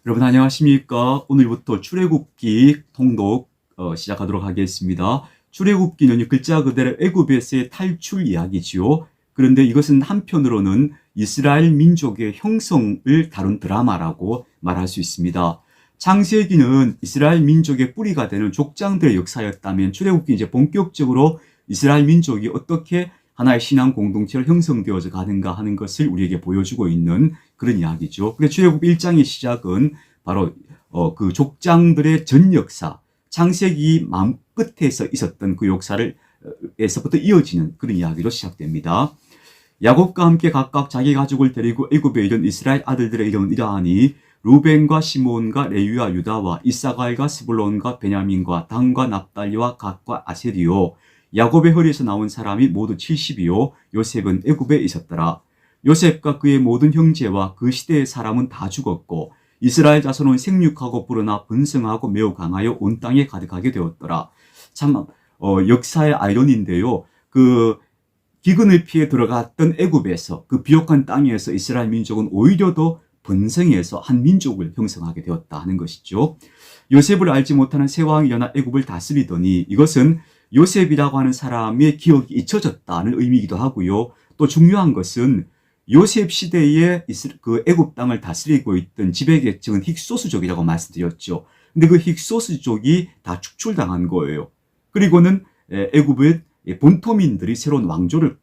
여러분 안녕하십니까? 오늘부터 출애굽기 통독 시작하도록 하겠습니다. 출애굽기는 글자 그대로 애굽에서의 탈출 이야기지요. 그런데 이것은 한편으로는 이스라엘 민족의 형성을 다룬 드라마라고 말할 수 있습니다. 창세기는 이스라엘 민족의 뿌리가 되는 족장들의 역사였다면 출애굽기 이제 본격적으로 이스라엘 민족이 어떻게 하나의 신앙 공동체로 형성되어져 가는가 하는 것을 우리에게 보여주고 있는 그런 이야기죠. 그래서 출애굽 1장의 시작은 바로 그 족장들의 전 역사, 창세기 마음 끝에서 있었던 그 역사를 에서부터 이어지는 그런 이야기로 시작됩니다. 야곱과 함께 각각 자기 가족을 데리고 애굽에 이른 이스라엘 아들들의 이름은 이러하니 루벤과 시몬과 레위와 유다와 이사갈과 스불론과 베냐민과 단과 납달리와 갓과 아세리요. 야곱의 허리에서 나온 사람이 모두 70이요. 요셉은 애굽에 있었더라. 요셉과 그의 모든 형제와 그 시대의 사람은 다 죽었고 이스라엘 자손은 생육하고 불어나 번성하고 매우 강하여 온 땅에 가득하게 되었더라. 참 역사의 아이러니인데요. 그 기근을 피해 들어갔던 애굽에서 그 비옥한 땅에서 이스라엘 민족은 오히려 더 번성해서 한 민족을 형성하게 되었다 하는 것이죠. 요셉을 알지 못하는 새 왕이 일어나 애굽을 다스리더니 이것은 요셉이라고 하는 사람의 기억이 잊혀졌다는 의미이기도 하고요. 또 중요한 것은 요셉 시대에 그 애굽 땅을 다스리고 있던 지배계층은 힉소스족이라고 말씀드렸죠. 근데 그 힉소스족이 다 축출당한 거예요. 그리고는 애굽의 본토민들이 새로운 왕조를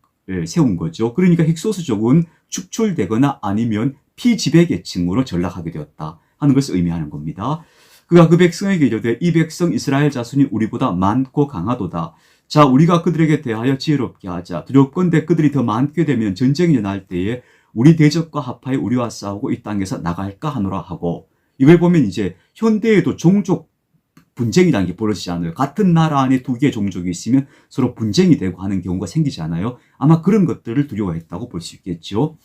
세운 거죠. 그러니까 힉소스족은 축출되거나 아니면 피지배계층으로 전락하게 되었다 하는 것을 의미하는 겁니다. 그가 그 백성에게 이르되 이 백성 이스라엘 자손이 우리보다 많고 강하도다. 자, 우리가 그들에게 대하여 지혜롭게 하자. 두렵건대 그들이 더 많게 되면 전쟁이 일어날 때에 우리 대적과 합하여 우리와 싸우고 이 땅에서 나갈까 하노라 하고, 이걸 보면 이제 현대에도 종족 분쟁이라는 게 벌어지지 않아요. 같은 나라 안에 두 개의 종족이 있으면 서로 분쟁이 되고 하는 경우가 생기지 않아요. 아마 그런 것들을 두려워했다고 볼 수 있겠죠.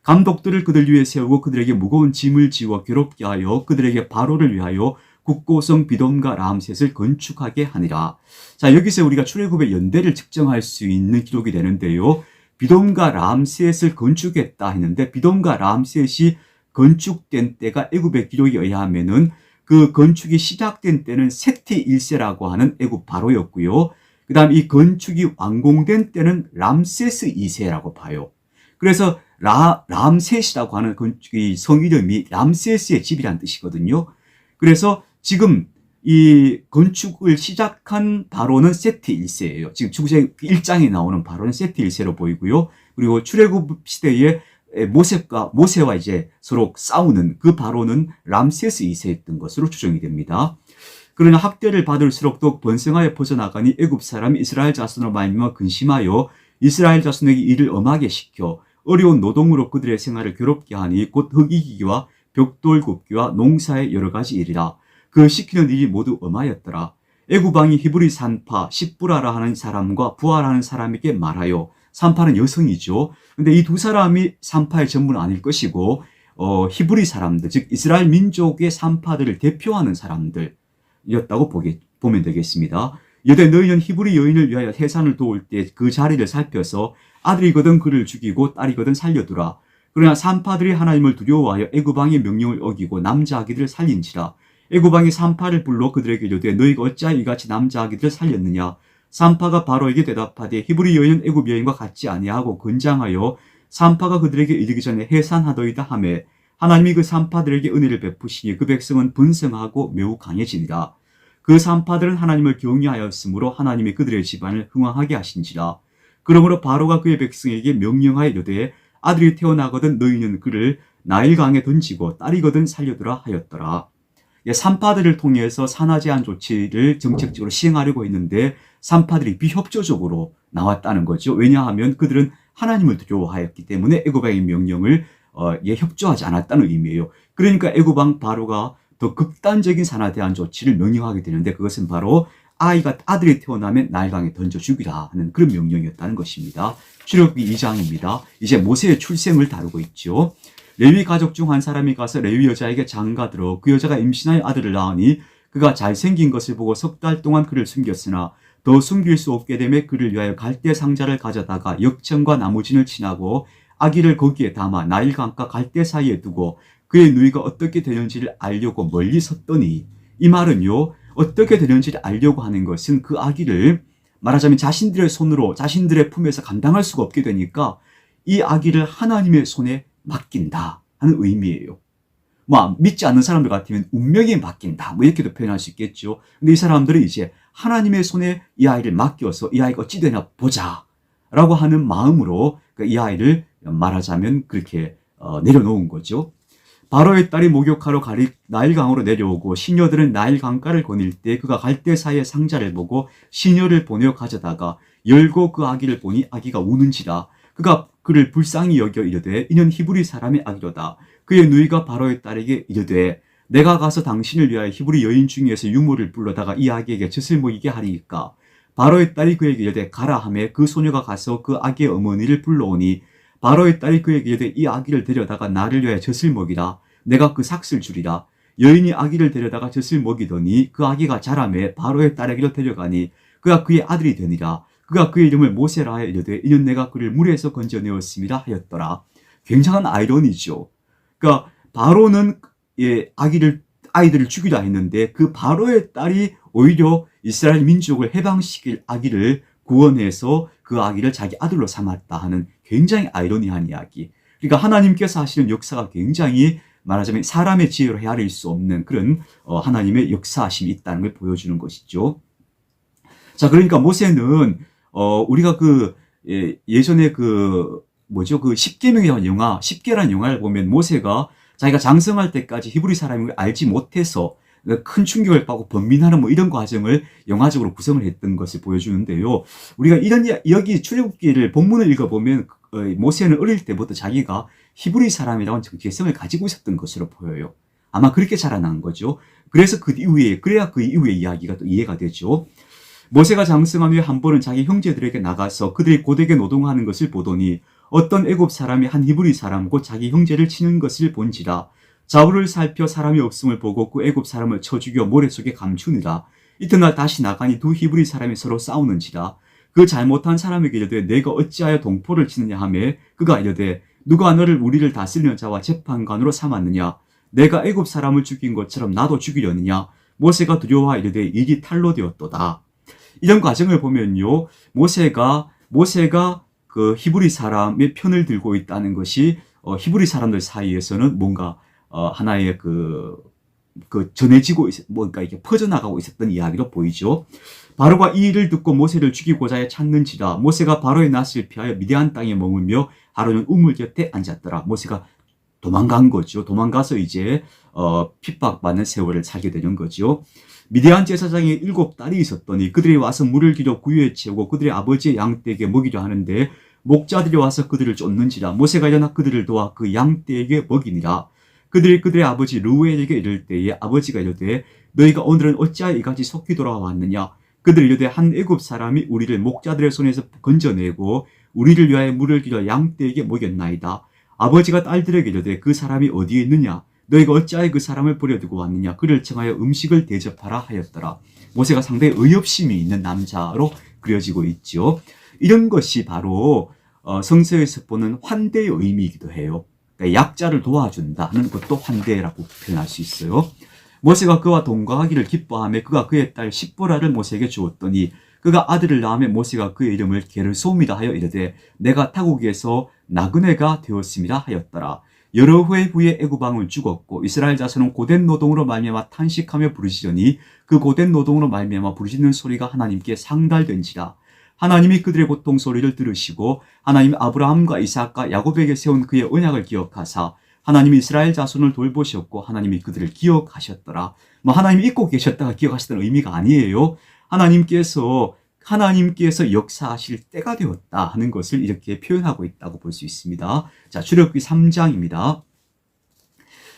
감독들을 그들 위에 세우고 그들에게 무거운 짐을 지워 괴롭게 하여 그들에게 바로를 위하여 국고성 비돔과 람셋을 건축하게 하니라. 자, 여기서 우리가 출애굽의 연대를 측정할 수 있는 기록이 되는데요. 비돔과 람셋을 건축했다 했는데 비돔과 람셋이 건축된 때가 애굽의 기록에 의하면은 그 건축이 시작된 때는 세티 1세라고 하는 애굽 바로였고요. 그 다음 이 건축이 완공된 때는 람세스 2세라고 봐요. 그래서 람셋이라고 하는 건축의 성 이름이 람세스의 집이라는 뜻이거든요. 그래서 지금 이 건축을 시작한 바로는 세티 1세예요. 지금 출애굽 1장에 나오는 바로는 세티 1세로 보이고요. 그리고 출애굽 시대에 모세와 이제 서로 싸우는 그 바로는 람세스 2세였던 것으로 추정이 됩니다. 그러나 학대를 받을수록 더욱 번성하여 퍼져나가니 애굽 사람이 이스라엘 자손으로 말미암아 근심하여 이스라엘 자손에게 일을 엄하게 시켜 어려운 노동으로 그들의 생활을 괴롭게 하니 곧 흙이기와 벽돌 굽기와 농사의 여러 가지 일이라. 그 시키는 일이 모두 엄하였더라. 애굽 왕이 히브리 산파 십부라라 하는 사람과 부하라는 사람에게 말하여, 산파는 여성이죠. 근데 이 두 사람이 산파의 전부는 아닐 것이고 히브리 사람들, 즉 이스라엘 민족의 산파들을 대표하는 사람들이었다고 보면 되겠습니다. 여대 너희는 히브리 여인을 위하여 해산을 도울 때 그 자리를 살펴서 아들이거든 그를 죽이고 딸이거든 살려두라. 그러나 산파들이 하나님을 두려워하여 애굽 왕의 명령을 어기고 남자 아기들을 살린지라. 애굽 왕이 산파를 불러 그들에게 이르되 너희가 어찌하여 이같이 남자 아기들을 살렸느냐. 산파가 바로에게 대답하되 히브리 여인은 애굽 여인과 같지 아니하고 건장하여 산파가 그들에게 이르기 전에 해산하더이다 하매 하나님이 그 산파들에게 은혜를 베푸시니 그 백성은 번성하고 매우 강해지니라. 그 산파들은 하나님을 경외하였으므로 하나님이 그들의 집안을 흥왕하게 하신지라. 그러므로 바로가 그의 백성에게 명령하여 이르되 아들이 태어나거든 너희는 그를 나일강에 던지고 딸이거든 살려두라 하였더라. 산파들을 통해서 산화 제한 조치를 정책적으로 시행하려고 했는데 산파들이 비협조적으로 나왔다는 거죠. 왜냐하면 그들은 하나님을 두려워하였기 때문에 애굽 왕의 명령을 협조하지 않았다는 의미예요. 그러니까 애굽 왕 바로가 더 극단적인 산화 제한 조치를 명령하게 되는데 그것은 바로 아들이 태어나면 나일강에 던져 죽이라 하는 그런 명령이었다는 것입니다. 출애굽기 2장입니다. 이제 모세의 출생을 다루고 있죠. 레위 가족 중 한 사람이 가서 레위 여자에게 장가들어 그 여자가 임신하여 아들을 낳으니 그가 잘생긴 것을 보고 석 달 동안 그를 숨겼으나 더 숨길 수 없게 되매 그를 위하여 갈대 상자를 가져다가 역청과 나무진을 친하고 아기를 거기에 담아 나일강과 갈대 사이에 두고 그의 누이가 어떻게 되는지를 알려고 멀리 섰더니, 이 말은요, 어떻게 되는지를 알려고 하는 것은 그 아기를 말하자면 자신들의 손으로 자신들의 품에서 감당할 수가 없게 되니까 이 아기를 하나님의 손에 맡긴다 하는 의미예요. 뭐 믿지 않는 사람들 같으면 운명에 맡긴다 뭐 이렇게도 표현할 수 있겠죠. 근데 이 사람들은 이제 하나님의 손에 이 아이를 맡겨서 이 아이가 어찌 되나 보자 라고 하는 마음으로 이 아이를 말하자면 그렇게 내려놓은 거죠. 바로의 딸이 목욕하러 나일강으로 내려오고 시녀들은 나일 강가를 거닐 때 그가 갈대 사이의 상자를 보고 시녀를 보내어 가져다가 열고 그 아기를 보니 아기가 우는지라. 그가 그를 불쌍히 여겨 이르되 이는 히브리 사람의 아기로다. 그의 누이가 바로의 딸에게 이르되 내가 가서 당신을 위하여 히브리 여인 중에서 유모를 불러다가 이 아기에게 젖을 먹이게 하리이까. 바로의 딸이 그에게 이르되 가라 하매 그 소녀가 가서 그 아기의 어머니를 불러오니 바로의 딸이 그에게 이르되 이 아기를 데려다가 나를 위하여 젖을 먹이라. 내가 그 삭슬 주리라. 여인이 아기를 데려다가 젖을 먹이더니 그 아기가 자라매 바로의 딸에게로 데려가니 그가 그의 아들이 되니라. 그가 그의 이름을 모세라 하여 이르되 이는 내가 그를 물에서 건져내었음이라 하였더라. 굉장한 아이러니죠. 그러니까 바로는 아이들을 죽이라 했는데 그 바로의 딸이 오히려 이스라엘 민족을 해방시킬 아기를 구원해서 그 아기를 자기 아들로 삼았다 하는 굉장히 아이러니한 이야기. 그러니까 하나님께서 하시는 역사가 굉장히 말하자면 사람의 지혜로 헤아릴 수 없는 그런 하나님의 역사하심이 있다는 걸 보여주는 것이죠. 자, 그러니까 모세는 우리가 예전에 그 십계명이라는 영화, 십계라는 영화를 보면 모세가 자기가 장성할 때까지 히브리 사람인 걸 알지 못해서 큰 충격을 받고 번민하는 뭐 이런 과정을 영화적으로 구성을 했던 것을 보여주는데요. 우리가 여기 출애굽기를 본문을 읽어보면 모세는 어릴 때부터 자기가 히브리 사람이라는 정체성을 가지고 있었던 것으로 보여요. 아마 그렇게 자라난 거죠. 그래야 그 이후의 이야기가 또 이해가 되죠. 모세가 장성한 후에 한 번은 자기 형제들에게 나가서 그들이 고되게 노동하는 것을 보더니 어떤 애굽 사람이 한 히브리 사람 곧 자기 형제를 치는 것을 본지라. 자울을 살펴 사람이 없음을 보고 그 애굽 사람을 쳐 죽여 모래 속에 감추니라. 이튿날 다시 나가니 두 히브리 사람이 서로 싸우는지라. 그 잘못한 사람에게 이르되 내가 어찌하여 동포를 치느냐 하매 그가 이르되 누가 너를 우리를 다스리는 자와 재판관으로 삼았느냐. 내가 애굽 사람을 죽인 것처럼 나도 죽이려느냐. 모세가 두려워하 이르되 일이 탈로 되었도다. 이런 과정을 보면요, 모세가 그 히브리 사람의 편을 들고 있다는 것이 히브리 사람들 사이에서는 뭔가 하나의 전해지고 뭔가 이렇게 퍼져나가고 있었던 이야기로 보이죠. 바로가 이 일을 듣고 모세를 죽이고자 찾는지라. 모세가 바로의 낯을 피하여 미디안 땅에 머물며 하루는 우물 곁에 앉았더라. 모세가 도망간 거죠. 도망가서 이제 핍박받는 세월을 살게 되는 거죠. 미디안 제사장에 7딸이 있었더니 그들이 와서 물을 기려 구유에 채우고 그들의 아버지의 양떼에게 먹이려 하는데 목자들이 와서 그들을 쫓는지라. 모세가 일어나 그들을 도와 그 양떼에게 먹이니라. 그들의 아버지 르우엘에게 이를 때에 아버지가 이르되 너희가 오늘은 어찌하여 이같이 속히 돌아왔느냐. 그들이 이르되 한 애굽 사람이 우리를 목자들의 손에서 건져내고 우리를 위하여 물을 기려 양떼에게 먹였나이다. 아버지가 딸들에게 이르되 그 사람이 어디에 있느냐. 너희가 어찌하여 그 사람을 버려두고 왔느냐. 그를 청하여 음식을 대접하라 하였더라. 모세가 상당히 의협심이 있는 남자로 그려지고 있죠. 이런 것이 바로 성서에서 보는 환대의 의미이기도 해요. 그러니까 약자를 도와준다는 것도 환대라고 표현할 수 있어요. 모세가 그와 동거하기를 기뻐하며 그가 그의 딸 십보라를 모세에게 주었더니 그가 아들을 낳으며 모세가 그의 이름을 게르솜이라 하여 이르되 내가 타국에서 나그네가 되었음이라 하였더라. 여러 해 후에 애굽 왕은 죽었고 이스라엘 자손은 고된 노동으로 말미암아 탄식하며 부르시려니 그 고된 노동으로 말미암아 부르시는 소리가 하나님께 상달된지라. 하나님이 그들의 고통 소리를 들으시고 하나님이 아브라함과 이삭과 야곱에게 세운 그의 언약을 기억하사 하나님이 이스라엘 자손을 돌보셨고 하나님이 그들을 기억하셨더라. 하나님이 잊고 계셨다가 기억하셨다는 의미가 아니에요. 하나님께서 역사하실 때가 되었다 하는 것을 이렇게 표현하고 있다고 볼 수 있습니다. 자, 출애굽기 3장입니다.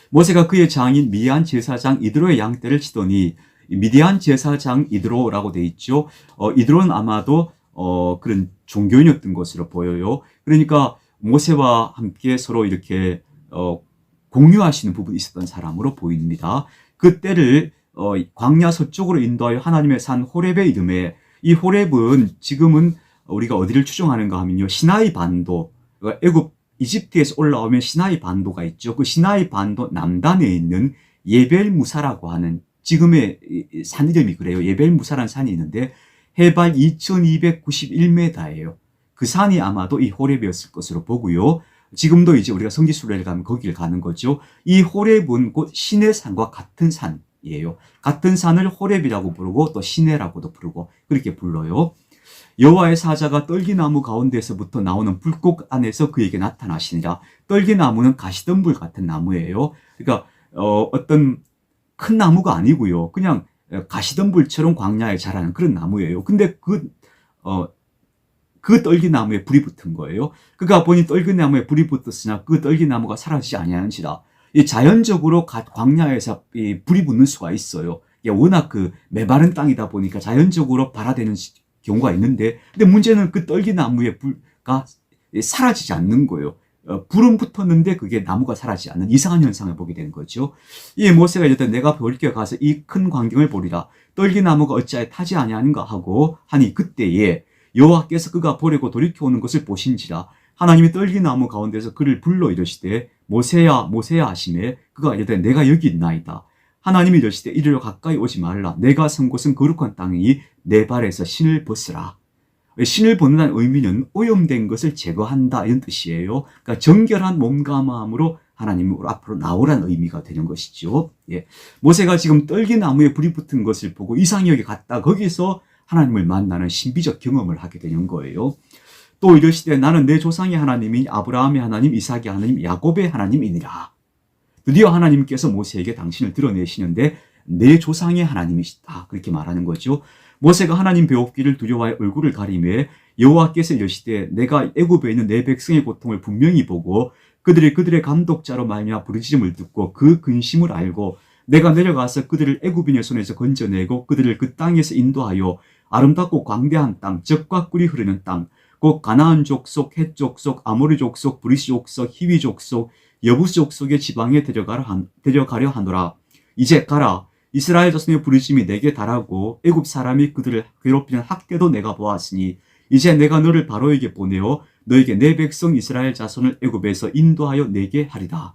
모세가 그의 장인 미디안 제사장 이드로의 양떼를 치더니 미디안 제사장 이드로라고 돼 있죠. 이드로는 아마도 그런 종교인이었던 것으로 보여요. 그러니까 모세와 함께 서로 이렇게 공유하시는 부분이 있었던 사람으로 보입니다. 그 때를 광야 서쪽으로 인도하여 하나님의 산 호렙의 이름에, 이 호렙은 지금은 우리가 어디를 추정하는가 하면요, 시나이 반도, 애굽 이집트에서 올라오면 시나이 반도가 있죠. 그 시나이 반도 남단에 있는 예벨무사라고 하는 지금의 산 이름이 그래요. 예벨무사라는 산이 있는데 해발 2291m예요. 그 산이 아마도 이 호렙이었을 것으로 보고요. 지금도 이제 우리가 성지순례를 가면 거기를 가는 거죠. 이 호렙은 곧 신의 산과 같은 산이에요. 같은 산을 호렙이라고 부르고 또 시내라고도 부르고 그렇게 불러요. 여호와의 사자가 떨기나무 가운데서부터 나오는 불꽃 안에서 그에게 나타나시니라. 떨기나무는 가시덤불 같은 나무예요. 그러니까 어떤 큰 나무가 아니고요. 그냥 가시덤불처럼 광야에 자라는 그런 나무예요. 근데 그 떨기나무에 불이 붙은 거예요. 그가 보니 떨기나무에 불이 붙었으나 그 떨기나무가 사라지지 아니하는지라. 이 자연적으로 광야에서 이 불이 붙는 수가 있어요. 이게 워낙 그 메마른 땅이다 보니까 자연적으로 발화되는 경우가 있는데, 근데 문제는 그 떨기나무의 불가 사라지지 않는 거예요. 불은 붙었는데 그게 나무가 사라지지 않는 이상한 현상을 보게 된 거죠. 이 모세가 이르되 내가 볼게 가서 이 큰 광경을 보리라. 떨기나무가 어찌하여 타지 아니하는가 하고 하니 그때에 여호와께서 그가 보려고 돌이켜 오는 것을 보신지라. 하나님이 떨기나무 가운데서 그를 불러 이르시되 모세야 모세야 하시매 그가 이르되 내가 여기 있나이다. 하나님이 이르시되 이리로 가까이 오지 말라. 내가 선 곳은 거룩한 땅이니 내 발에서 신을 벗으라. 신을 벗는다는 의미는 오염된 것을 제거한다 이런 뜻이에요. 그러니까 정결한 몸과 마음으로 하나님 앞으로 나오라는 의미가 되는 것이죠. 예. 모세가 지금 떨기나무에 불이 붙은 것을 보고 이상히 여기 갔다 거기서 하나님을 만나는 신비적 경험을 하게 되는 거예요. 또 이르시되 나는 내 조상의 하나님이 아브라함의 하나님, 이삭의 하나님, 야곱의 하나님이니라. 드디어 하나님께서 모세에게 당신을 드러내시는데 내 조상의 하나님이시다. 그렇게 말하는 거죠. 모세가 하나님 배웠기를 두려워하여 얼굴을 가리매 여호와께서 이르시되 내가 애굽에 있는 내 백성의 고통을 분명히 보고 그들의 감독자로 말미암아 부르짖음을 듣고 그 근심을 알고 내가 내려가서 그들을 애굽인의 손에서 건져내고 그들을 그 땅에서 인도하여 아름답고 광대한 땅, 젖과 꿀이 흐르는 땅, 곧 가나안 족속, 헷 족속, 아모리 족속, 브리시 족속, 히위 족속, 여부스 족속의 지방에 데려가려 하노라. 이제 가라. 이스라엘 자손의 부르심이 내게 달하고 애굽 사람이 그들을 괴롭히는 학대도 내가 보았으니 이제 내가 너를 바로에게 보내어 너에게 내 백성 이스라엘 자손을 애굽에서 인도하여 내게 하리라.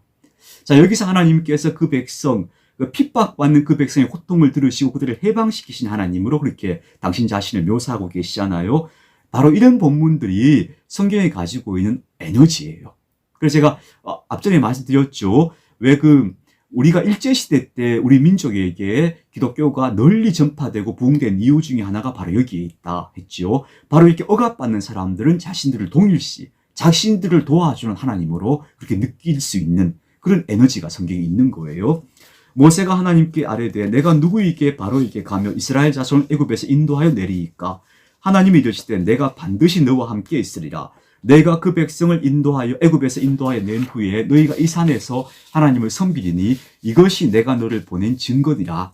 자, 여기서 하나님께서 그 백성, 핍박받는 그 백성의 고통을 들으시고 그들을 해방시키신 하나님으로 그렇게 당신 자신을 묘사하고 계시잖아요. 바로 이런 본문들이 성경이 가지고 있는 에너지예요. 그래서 제가 앞전에 말씀드렸죠. 왜 우리가 일제시대 때 우리 민족에게 기독교가 널리 전파되고 부흥된 이유 중에 하나가 바로 여기에 있다 했죠. 바로 이렇게 억압받는 사람들은 자신들을 동일시, 자신들을 도와주는 하나님으로 그렇게 느낄 수 있는 그런 에너지가 성경에 있는 거예요. 모세가 하나님께 아뢰되 내가 누구에게 바로에게 가며 이스라엘 자손을 애굽에서 인도하여 내리이까? 하나님이 이르시되 내가 반드시 너와 함께 있으리라. 내가 그 백성을 인도하여 애굽에서 인도하여 낸 후에 너희가 이 산에서 하나님을 섬기리니 이것이 내가 너를 보낸 증거니라.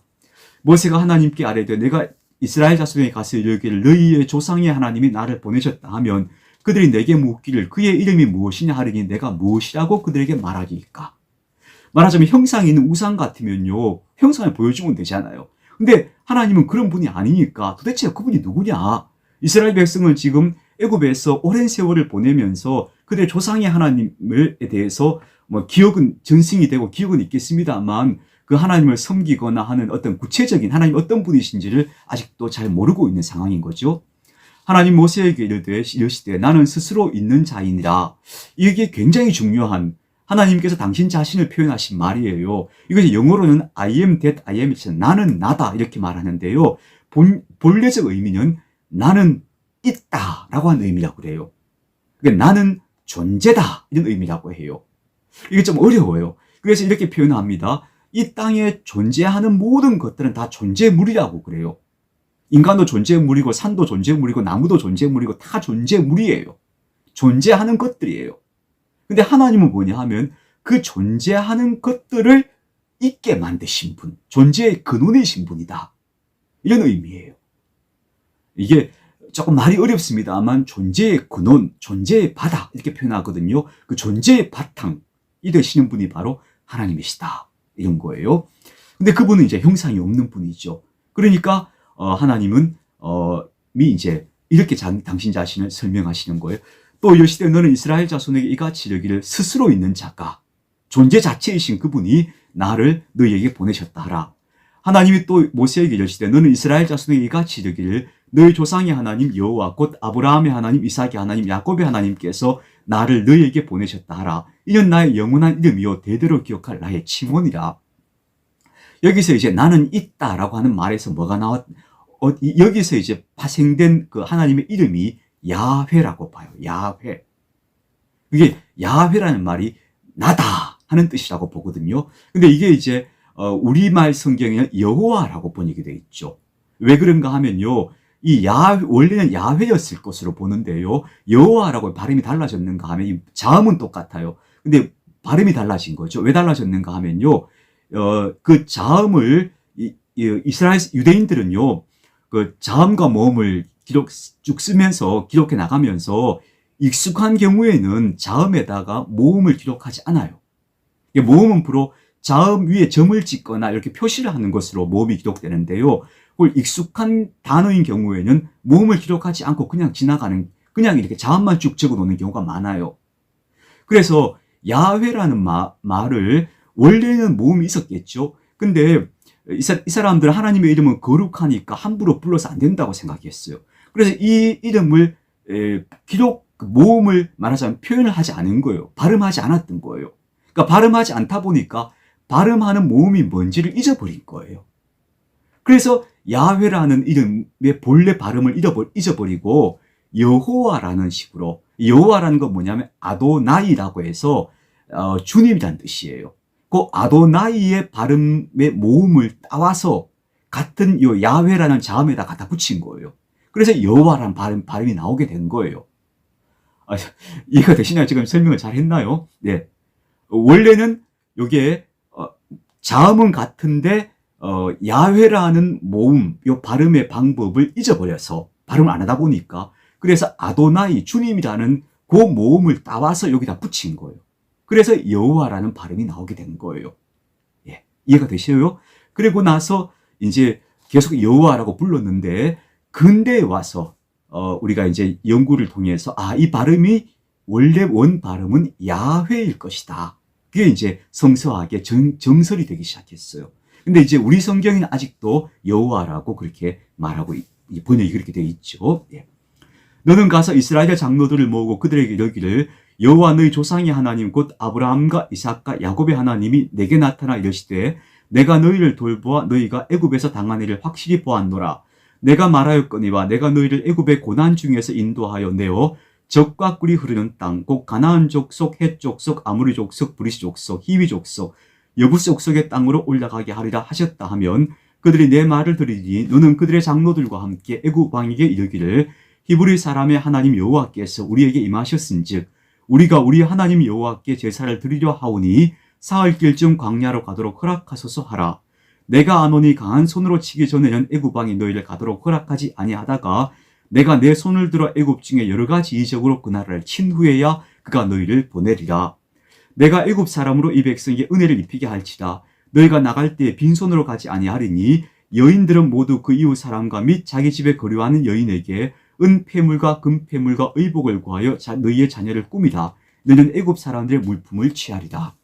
모세가 하나님께 아뢰되 내가 이스라엘 자손에게 가서 이르기를 너희의 조상의 하나님이 나를 보내셨다 하면 그들이 내게 묻기를 그의 이름이 무엇이냐 하리니 내가 무엇이라고 그들에게 말하리이까? 말하자면 형상이 있는 우상 같으면요 형상을 보여주면 되잖아요. 근데 하나님은 그런 분이 아니니까 도대체 그분이 누구냐? 이스라엘 백성을 지금 애굽에서 오랜 세월을 보내면서 그들의 조상의 하나님에 대해서 기억은 전승이 되고 기억은 있겠습니다만 그 하나님을 섬기거나 하는 어떤 구체적인 하나님 어떤 분이신지를 아직도 잘 모르고 있는 상황인 거죠. 하나님 모세에게 이르시되 나는 스스로 있는 자이니라. 이게 굉장히 중요한 하나님께서 당신 자신을 표현하신 말이에요. 이것이 영어로는 I am that I am, 나는 나다 이렇게 말하는데요. 본래적 의미는 나는 있다라고 하는 의미라고 그래요. 그러니까 나는 존재다 이런 의미라고 해요. 이게 좀 어려워요. 그래서 이렇게 표현합니다. 이 땅에 존재하는 모든 것들은 다 존재물이라고 그래요. 인간도 존재물이고 산도 존재물이고 나무도 존재물이고 다 존재물이에요. 존재하는 것들이에요. 근데 하나님은 뭐냐 하면 그 존재하는 것들을 있게 만드신 분, 존재의 근원이신 분이다. 이런 의미예요. 이게 조금 말이 어렵습니다만 존재의 근원, 존재의 바다 이렇게 표현하거든요. 그 존재의 바탕이 되시는 분이 바로 하나님이시다. 이런 거예요. 근데 그분은 이제 형상이 없는 분이죠. 그러니까 하나님은 이제 이렇게 당신 자신을 설명하시는 거예요. 또 이르시되 너는 이스라엘 자손에게 이같이 이르기를 스스로 있는 자가 존재 자체이신 그분이 나를 너희에게 보내셨다 하라. 하나님이 또 모세에게 이르시되 너는 이스라엘 자손에게 이같이 이르기를 너희 조상의 하나님 여호와 곧 아브라함의 하나님 이삭의 하나님 야곱의 하나님께서 나를 너희에게 보내셨다 하라. 이는 나의 영원한 이름이요 대대로 기억할 나의 칭언이라. 여기서 이제 나는 있다라고 하는 말에서 뭐가 여기서 이제 파생된 그 하나님의 이름이 야훼라고 봐요. 야훼. 이게 야훼라는 말이 나다 하는 뜻이라고 보거든요. 근데 이게 이제 우리말 성경에는 여호와라고 번역이 되어 있죠. 왜 그런가 하면요. 원래는 야훼였을 것으로 보는데요. 여호와라고 발음이 달라졌는가 하면 이 자음은 똑같아요. 근데 발음이 달라진 거죠. 왜 달라졌는가 하면요. 그 자음을 이스라엘 유대인들은요. 그 자음과 모음을 쭉 쓰면서 기록해 나가면서 익숙한 경우에는 자음에다가 모음을 기록하지 않아요. 모음은 주로 자음 위에 점을 찍거나 이렇게 표시를 하는 것으로 모음이 기록되는데요. 그걸 익숙한 단어인 경우에는 모음을 기록하지 않고 그냥 그냥 이렇게 자음만 쭉 적어 놓는 경우가 많아요. 그래서 야훼라는 말을 원래는 모음이 있었겠죠. 근데 이 사람들은 하나님의 이름은 거룩하니까 함부로 불러서 안 된다고 생각했어요. 그래서 이 이름을 모음을 말하자면 표현을 하지 않은 거예요. 발음하지 않았던 거예요. 그러니까 발음하지 않다 보니까 발음하는 모음이 뭔지를 잊어버린 거예요. 그래서 야훼라는 이름의 본래 발음을 잊어버리고 여호와라는 식으로, 여호와라는 건 뭐냐면 아도나이라고 해서 주님이란 뜻이에요. 그 아도나이의 발음의 모음을 따와서 같은 요 야훼라는 자음에다 갖다 붙인 거예요. 그래서 여호와라는 발음이 나오게 된 거예요. 이해가 되시나요? 지금 설명을 잘 했나요? 네. 원래는 요게 자음은 같은데 야훼라는 모음, 요 발음의 방법을 잊어버려서 발음을 안 하다 보니까 그래서 아도나이, 주님이라는 그 모음을 따와서 여기다 붙인 거예요. 그래서 여호와라는 발음이 나오게 된 거예요. 예, 이해가 되시나요? 그리고 나서 이제 계속 여호와라고 불렀는데 근대에 와서 우리가 이제 연구를 통해서 이 발음이 원래 원 발음은 야훼일 것이다. 그게 이제 성서학의 정설이 되기 시작했어요. 근데 이제 우리 성경에는 아직도 여호와라고 그렇게 말하고 번역이 그렇게 되어 있죠. 예. 너는 가서 이스라엘 장로들을 모으고 그들에게 이르기를 여호와 너희 조상의 하나님 곧 아브라함과 이삭과 야곱의 하나님이 내게 나타나 이르시되 내가 너희를 돌보아 너희가 애굽에서 당한 일을 확실히 보았노라. 내가 말하였거니와 내가 너희를 애굽의 고난 중에서 인도하여 내어 젖과 꿀이 흐르는 땅 곧 가나안 족속, 헷 족속, 아모리 족속, 브리스 족속, 히위 족속, 여부스 족속의 땅으로 올라가게 하리라 하셨다 하면 그들이 내 말을 들으니 너는 그들의 장로들과 함께 애굽 왕에게 이르기를 히브리 사람의 하나님 여호와께서 우리에게 임하셨은즉 우리가 우리 하나님 여호와께 제사를 드리려 하오니 사흘길쯤 광야로 가도록 허락하소서 하라. 내가 아노니 강한 손으로 치기 전에는 애굽 왕이 너희를 가도록 허락하지 아니하다가 내가 내 손을 들어 애굽 중에 여러 가지 이적으로 그 나라를 친 후에야 그가 너희를 보내리라. 내가 애굽 사람으로 이 백성에게 은혜를 입히게 할지라. 너희가 나갈 때에 빈손으로 가지 아니하리니 여인들은 모두 그 이웃 사람과 및 자기 집에 거류하는 여인에게 은폐물과 금폐물과 의복을 구하여 너희의 자녀를 꾸미라. 너희는 애굽 사람들의 물품을 취하리라.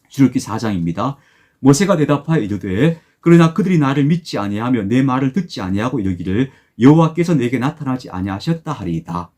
출애굽기 4장입니다. 모세가 대답하여 이르되 그러나 그들이 나를 믿지 아니하며 내 말을 듣지 아니하고 이르기를 여호와께서 내게 나타나지 아니하셨다 하리이다.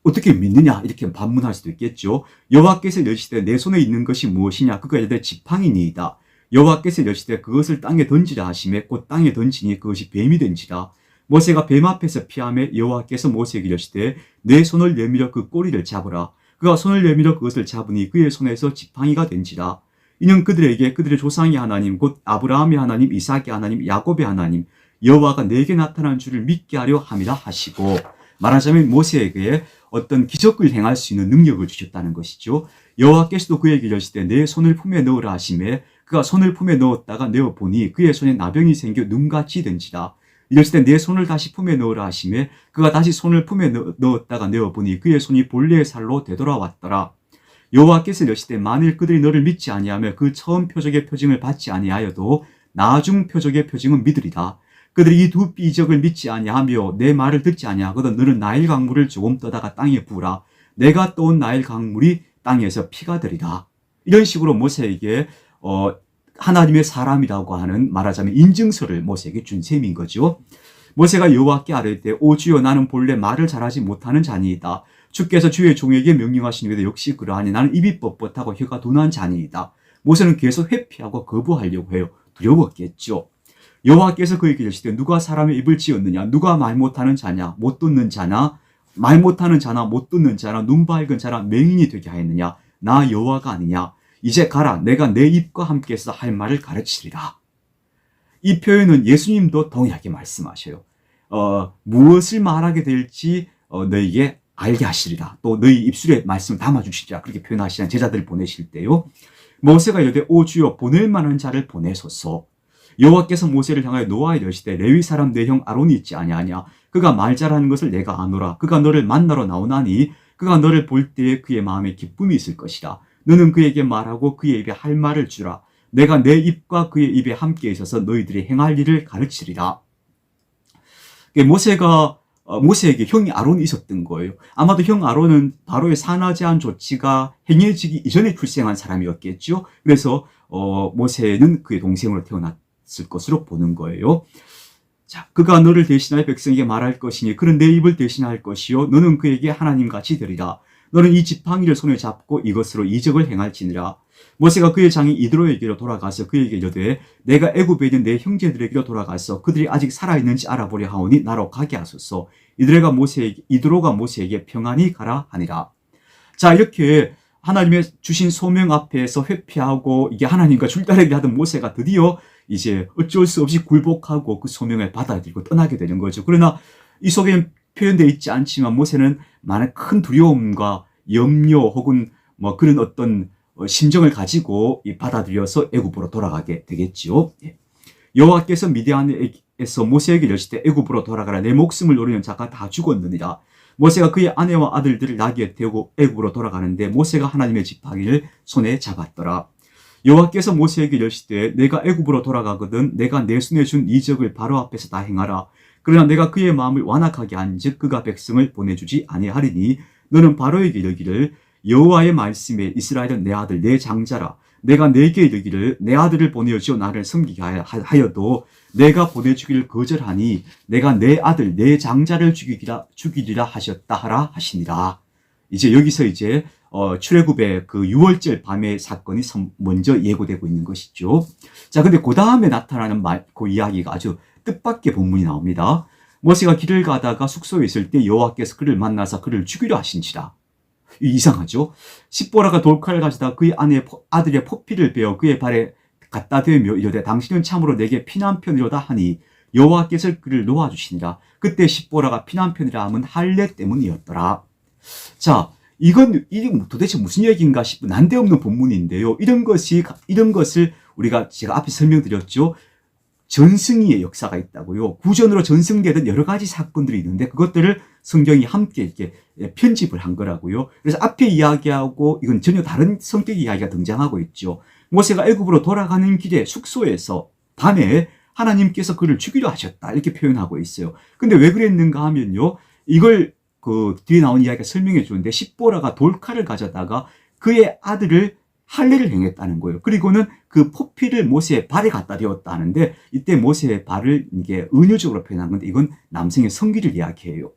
어떻게 믿느냐 이렇게 반문할 수도 있겠죠. 여호와께서 이르시되 내 손에 있는 것이 무엇이냐 그가 이르되 지팡이니이다. 여호와께서 이르시되 그것을 땅에 던지라 하시매 곧 땅에 던지니 그것이 뱀이 된지라. 모세가 뱀 앞에서 피하매 여호와께서 모세에게 이르시되 내 손을 내밀어 그 꼬리를 잡으라. 그가 손을 내밀어 그것을 잡으니 그의 손에서 지팡이가 된지라. 이는 그들에게 그들의 조상의 하나님 곧 아브라함의 하나님 이삭의 하나님 야곱의 하나님 여호와가 내게 나타난 줄을 믿게 하려 함이라 하시고, 말하자면 모세에게 어떤 기적을 행할 수 있는 능력을 주셨다는 것이죠. 여호와께서도 그에게 이르시되 내 손을 품에 넣으라 하시매 그가 손을 품에 넣었다가 내어 보니 그의 손에 나병이 생겨 눈같이 된지라. 이르시되 내 손을 다시 품에 넣으라 하시매 그가 다시 손을 품에 넣었다가 내어 보니 그의 손이 본래의 살로 되돌아왔더라. 여호와께서 이르시되 만일 그들이 너를 믿지 아니하며 그 처음 표적의 표징을 받지 아니하여도 나중 표적의 표징은 믿으리라. 그들이 이 두 이적을 믿지 아니하며 내 말을 듣지 아니하거든 너는 나일 강물을 조금 떠다가 땅에 부으라. 내가 떠온 나일 강물이 땅에서 피가 되리라. 이런 식으로 모세에게 하나님의 사람이라고 하는 말하자면 인증서를 모세에게 준 셈인 거죠. 모세가 여호와께 아뢰되 오 주여 나는 본래 말을 잘하지 못하는 자니이다. 주께서 주의 종에게 명령하신 외에도 역시 그러하니 나는 입이 뻣뻣하고 혀가 둔한 자니이다. 모세는 계속 회피하고 거부하려고 해요. 두려웠겠죠. 여호와께서 그에게 이르시되 누가 사람의 입을 지었느냐? 누가 말 못하는 자냐? 못 듣는 자나? 말 못하는 자나 못 듣는 자나 눈 밝은 자나 맹인이 되게 하였느냐? 나 여호와가 아니냐? 이제 가라. 내가 내 입과 함께해서 할 말을 가르치리라. 이 표현은 예수님도 동일하게 말씀하셔요. 무엇을 말하게 될지 너에게 알게 하시리라. 또 너희 입술에 말씀을 담아주시리라. 그렇게 표현하시는 제자들을 보내실 때요. 모세가 이르되 오 주여 보낼 만한 자를 보내소서. 여호와께서 모세를 향하여 노하여 이르시되 레위 사람 내 형 아론이 있지 아니하냐. 그가 말 잘하는 것을 내가 아노라. 그가 너를 만나러 나오나니 그가 너를 볼 때에 그의 마음에 기쁨이 있을 것이라. 너는 그에게 말하고 그의 입에 할 말을 주라. 내가 내 입과 그의 입에 함께 있어서 너희들이 행할 일을 가르치리라. 모세에게 형이 아론이 있었던 거예요. 아마도 형 아론은 바로의 산하 제한 조치가 행해지기 이전에 출생한 사람이었겠죠. 그래서 모세는 그의 동생으로 태어났을 것으로 보는 거예요. 자, 그가 너를 대신하여 백성에게 말할 것이니 그는 내 입을 대신할 것이요 너는 그에게 하나님같이 되리라. 너는 이 지팡이를 손에 잡고 이것으로 이적을 행할지니라. 모세가 그의 장인 이드로에게로 돌아가서 그에게 이르되 내가 애굽에 있는 내 형제들에게로 돌아가서 그들이 아직 살아있는지 알아보려 하오니 나로 가게 하소서. 이드로가 모세에게 평안히 가라 하니라. 자, 이렇게 하나님의 주신 소명 앞에서 회피하고 이게 하나님과 줄다리기 하던 모세가 드디어 이제 어쩔 수 없이 굴복하고 그 소명을 받아들이고 떠나게 되는 거죠. 그러나 이 속에는 표현되어 있지 않지만 모세는 많은 큰 두려움과 염려 혹은 뭐 그런 어떤 심정을 가지고 받아들여서 애굽으로 돌아가게 되겠죠. 여호와께서 미디안에서 모세에게 이르시되 애굽으로 돌아가라. 내 목숨을 노리는 자가 다 죽었느니라. 모세가 그의 아내와 아들들을 나귀에 태우고 애굽으로 돌아가는데 모세가 하나님의 지팡이를 손에 잡았더라. 여호와께서 모세에게 이르시되 내가 애굽으로 돌아가거든 내가 내 손에 준 이적을 바로 앞에서 다 행하라. 그러나 내가 그의 마음을 완악하게 한즉 그가 백성을 보내주지 아니하리니 너는 바로에게 이르기를 여호와의 말씀에 이스라엘은 내 아들 내 장자라. 내가 내게 이르기를 내 아들을 보내어주어 나를 섬기게 하여도 내가 보내주기를 거절하니 내가 내 아들 내 장자를 죽이리라 하셨다 하라 하시니라. 이제 여기서 이제 출애굽의 그 6월절 밤의 사건이 먼저 예고되고 있는 것이죠. 자, 근데 그 다음에 나타나는 그 이야기가 아주 뜻밖의 본문이 나옵니다. 모세가 길을 가다가 숙소에 있을 때 여호와께서 그를 만나서 그를 죽이려 하신지라. 이상하죠? 십보라가 돌칼을 가져다 그의 아들의 포피를 베어 그의 발에 갖다 대며 이르되 당신은 참으로 내게 피난편이로다 하니 여호와께서 그를 놓아주시니라. 그때 십보라가 피난편이라 함은 할례 때문이었더라. 자, 이게 도대체 무슨 얘기인가 싶은 난데없는 본문인데요. 이런 것을 제가 앞에 설명드렸죠. 전승의 역사가 있다고요. 구전으로 전승되던 여러 가지 사건들이 있는데 그것들을 성경이 함께 이렇게 편집을 한 거라고요. 그래서 앞에 이야기하고 이건 전혀 다른 성격의 이야기가 등장하고 있죠. 모세가 애굽으로 돌아가는 길에 숙소에서 밤에 하나님께서 그를 죽이려 하셨다 이렇게 표현하고 있어요. 근데 왜 그랬는가 하면요. 이걸 그 뒤에 나온 이야기가 설명해 주는데 십보라가 돌칼을 가져다가 그의 아들을 할례를 행했다는 거예요. 그리고는 그 포피를 모세의 발에 갖다 대었다 하는데 이때 모세의 발을 이게 은유적으로 표현한 건데 이건 남성의 성기를 이야기해요.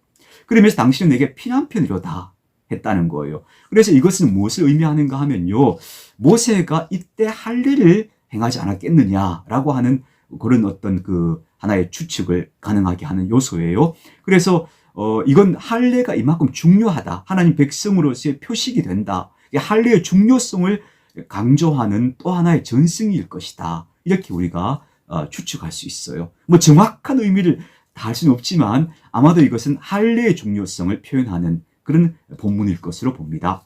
그러면서 당신은 내게 피난편이로다 했다는 거예요. 그래서 이것은 무엇을 의미하는가 하면요. 모세가 이때 할례를 행하지 않았겠느냐라고 하는 그런 어떤 그 하나의 추측을 가능하게 하는 요소예요. 그래서 이건 할례가 이만큼 중요하다. 하나님 백성으로서의 표식이 된다. 할례의 중요성을 강조하는 또 하나의 전승일 것이다. 이렇게 우리가 추측할 수 있어요. 뭐 정확한 의미를 다 할 수는 없지만 아마도 이것은 할례의 중요성을 표현하는 그런 본문일 것으로 봅니다.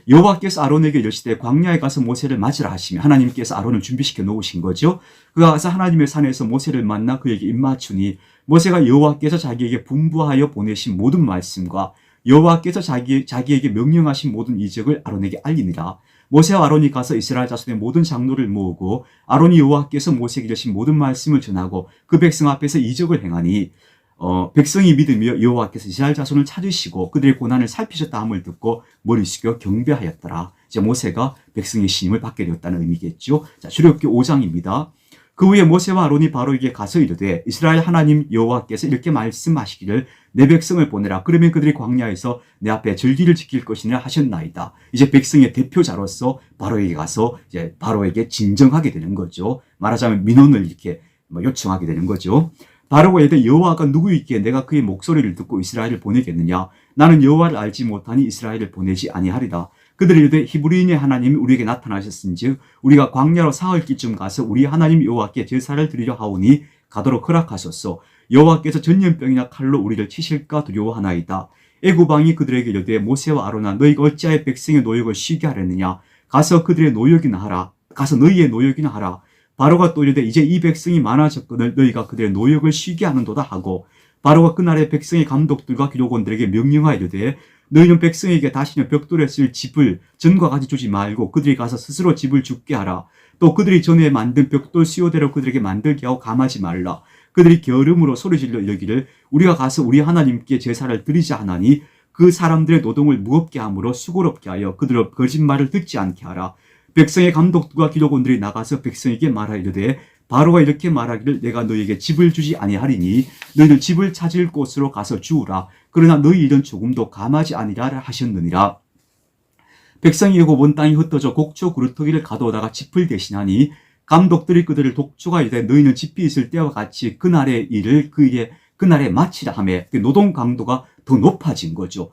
여호와께서 아론에게 이르시되 광야에 가서 모세를 맞으라 하시며 하나님께서 아론을 준비시켜 놓으신 거죠. 그가 가서 하나님의 산에서 모세를 만나 그에게 입맞추니 모세가 여호와께서 자기에게 분부하여 보내신 모든 말씀과 여호와께서 자기에게 명령하신 모든 이적을 아론에게 알리니라. 모세와 아론이 가서 이스라엘 자손의 모든 장로를 모으고 아론이 여호와께서 모세에게 주신 모든 말씀을 전하고 그 백성 앞에서 이적을 행하니 백성이 믿으며 여호와께서 이스라엘 자손을 찾으시고 그들의 고난을 살피셨다 함을 듣고 머리 숙여 경배하였더라. 이제 모세가 백성의 신임을 받게 되었다는 의미겠죠. 자, 출애굽기 5장입니다. 그 후에 모세와 아론이 바로에게 가서 이르되 이스라엘 하나님 여호와께서 이렇게 말씀하시기를 내 백성을 보내라. 그러면 그들이 광야에서 내 앞에 절기를 지킬 것이니라 하셨나이다. 이제 백성의 대표자로서 바로에게 가서 이제 바로에게 진정하게 되는 거죠. 말하자면 민원을 이렇게 요청하게 되는 거죠. 바로가 이르되 여호와가 누구이기에 내가 그의 목소리를 듣고 이스라엘을 보내겠느냐? 나는 여호와를 알지 못하니 이스라엘을 보내지 아니하리다. 그들이 이르되 히브리인의 하나님이 우리에게 나타나셨은즉 우리가 광야로 사흘길쯤 가서 우리 하나님 여호와께 제사를 드리려 하오니 가도록 허락하소서. 여호와께서 전염병이나 칼로 우리를 치실까 두려워하나이다. 애굽 왕이 그들에게 이르되 모세와 아론아 너희가 어찌하여 백성의 노역을 쉬게 하려느냐? 가서 그들의 노역이나 하라. 가서 너희의 노역이나 하라. 바로가 또 이르되 이제 이 백성이 많아졌거늘 너희가 그들의 노역을 쉬게 하는도다 하고 바로가 그날에 백성의 감독들과 기록원들에게 명령하여 이르되 너희는 백성에게 다시는 벽돌에 쓸 집을 전과 같이 주지 말고 그들이 가서 스스로 집을 짓게 하라. 또 그들이 전에 만든 벽돌 수요대로 그들에게 만들게 하고 감하지 말라. 그들이 게으름으로 소리질러 이르기를 우리가 가서 우리 하나님께 제사를 드리자 하나니 그 사람들의 노동을 무겁게 함으로 수고롭게 하여 그들의 거짓말을 듣지 않게 하라. 백성의 감독들과 기록원들이 나가서 백성에게 말하이르되 바로가 이렇게 말하기를 내가 너희에게 집을 주지 아니하리니 너희는 집을 찾을 곳으로 가서 주우라. 그러나 너희 일은 조금도 감하지 아니라 하셨느니라. 백성이 애굽 온 땅이 흩어져 곡초 구루터기를 가져오다가 짚을 대신하니 감독들이 그들을 독촉하여 이르되 너희는 짚이 있을 때와 같이 그날의 일을 그날에 마치라 하며 노동 강도가 더 높아진 거죠.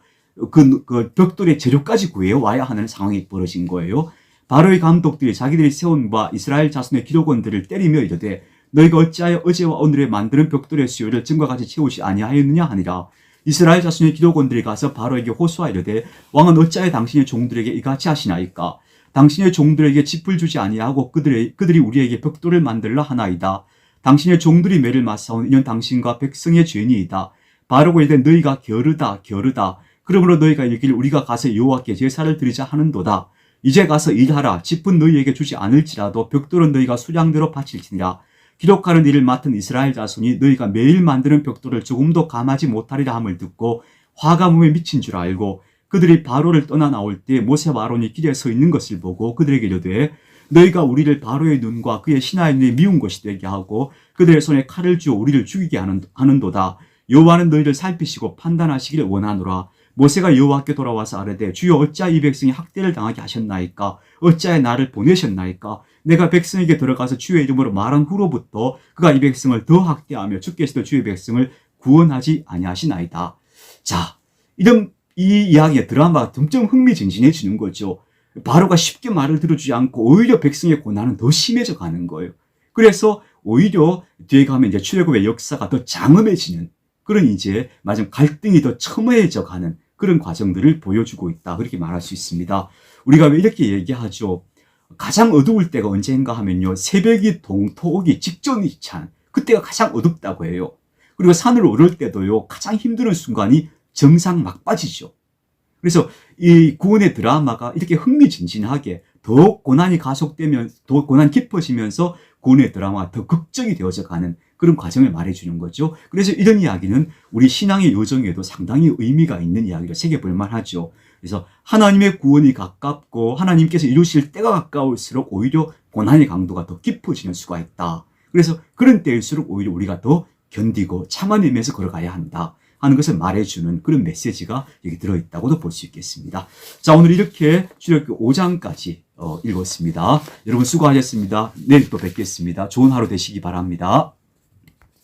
그 벽돌의 재료까지 구해어 와야 하는 상황이 벌어진 거예요. 바로의 감독들이 자기들이 세운 바 이스라엘 자손의 기록원들을 때리며 이르되 너희가 어찌하여 어제와 오늘에 만드는 벽돌의 수요를 전과 같이 채우지 아니하였느냐 하니라. 이스라엘 자손의 기록원들이 가서 바로에게 호소하여 이르되 왕은 어찌하여 당신의 종들에게 이같이 하시나이까? 당신의 종들에게 짚을 주지 아니하고 그들이 우리에게 벽돌을 만들라 하나이다. 당신의 종들이 매를 맞사온 이는 당신과 백성의 죄니이다. 바로가 이르되 너희가 게으르다. 그러므로 너희가 이르기를 우리가 가서 여호와께 제사를 드리자 하는도다. 이제 가서 일하라. 짚은 너희에게 주지 않을지라도 벽돌은 너희가 수량대로 바칠지니라. 기록하는 일을 맡은 이스라엘 자손이 너희가 매일 만드는 벽돌을 조금도 감하지 못하리라 함을 듣고 화가 몸에 미친 줄 알고 그들이 바로를 떠나 나올 때 모세와 아론이 길에 서 있는 것을 보고 그들에게 이르되 너희가 우리를 바로의 눈과 그의 신하의 눈에 미운 것이 되게 하고 그들의 손에 칼을 쥐어 우리를 죽이게 하는도다. 여호와는 너희를 살피시고 판단하시기를 원하노라. 모세가 여호와께 돌아와서 아뢰되 주여 어찌하여 이 백성이 학대를 당하게 하셨나이까? 어찌하여 나를 보내셨나이까? 내가 백성에게 들어가서 주의 이름으로 말한 후로부터 그가 이 백성을 더 학대하며 주께서도 주의 백성을 구원하지 아니하시나이다. 자, 이 이야기의 드라마가 점점 흥미진진해지는 거죠. 바로가 쉽게 말을 들어주지 않고 오히려 백성의 고난은 더 심해져 가는 거예요. 그래서 오히려 뒤에 가면 이제 출애굽의 역사가 더 장엄해지는 그런 이제 마지막 갈등이 더 첨예해져 가는 그런 과정들을 보여주고 있다. 그렇게 말할 수 있습니다. 우리가 왜 이렇게 얘기하죠? 가장 어두울 때가 언제인가 하면요. 새벽이 동토오기 직전이 찬 그때가 가장 어둡다고 해요. 그리고 산을 오를 때도요. 가장 힘든 순간이 정상 막바지죠. 그래서 이 구원의 드라마가 이렇게 흥미진진하게 더 고난이 가속되면 더 고난 깊어지면서 구원의 드라마가 더 극적이 되어져 가는 그런 과정을 말해주는 거죠. 그래서 이런 이야기는 우리 신앙의 여정에도 상당히 의미가 있는 이야기로 새겨볼 만하죠. 그래서 하나님의 구원이 가깝고 하나님께서 이루실 때가 가까울수록 오히려 고난의 강도가 더 깊어지는 수가 있다. 그래서 그런 때일수록 오히려 우리가 더 견디고 참아내면서 걸어가야 한다 하는 것을 말해주는 그런 메시지가 여기 들어있다고도 볼 수 있겠습니다. 자, 오늘 이렇게 출애굽기 5장까지 읽었습니다. 여러분 수고하셨습니다. 내일 또 뵙겠습니다. 좋은 하루 되시기 바랍니다.